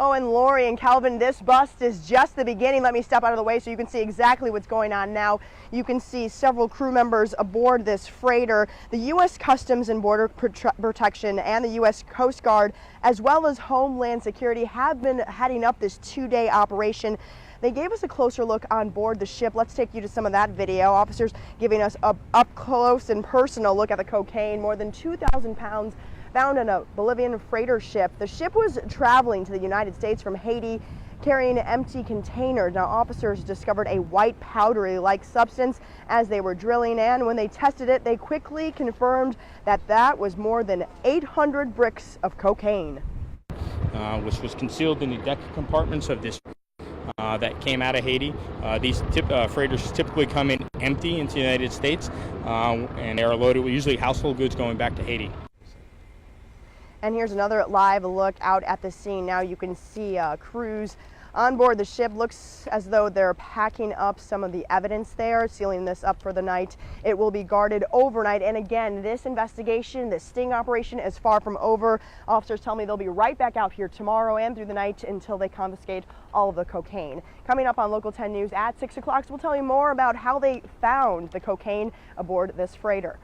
Oh, and Lori and Calvin, this bust is just the beginning. Let me step out of the way so you can see exactly what's going on now. You can see several crew members aboard this freighter. The U.S. Customs and Border Protection and the U.S. Coast Guard, as well as Homeland Security, have been heading up this two-day operation. They gave us a closer look on board the ship. Let's take you to some of that video. Officers giving us a up close and personal look at the cocaine, more than 2,000 pounds found on a Bolivian freighter ship. The ship was traveling to the United States from Haiti, carrying an empty container. Now, officers discovered a white powdery-like substance as they were drilling, and when they tested it, they quickly confirmed that that was more than 800 bricks of cocaine. Which was concealed in the deck compartments of this that came out of Haiti. These freighters typically come in empty into the United States, and they are loaded with usually household goods going back to Haiti. And here's another live look out at the scene. Now you can see crews on board the ship. Looks as though they're packing up some of the evidence there, sealing this up for the night. It will be guarded overnight. And again, this investigation, this sting operation, is far from over. Officers tell me they'll be right back out here tomorrow and through the night until they confiscate all of the cocaine. Coming up on Local 10 News at 6 o'clock, we'll tell you more about how they found the cocaine aboard this freighter.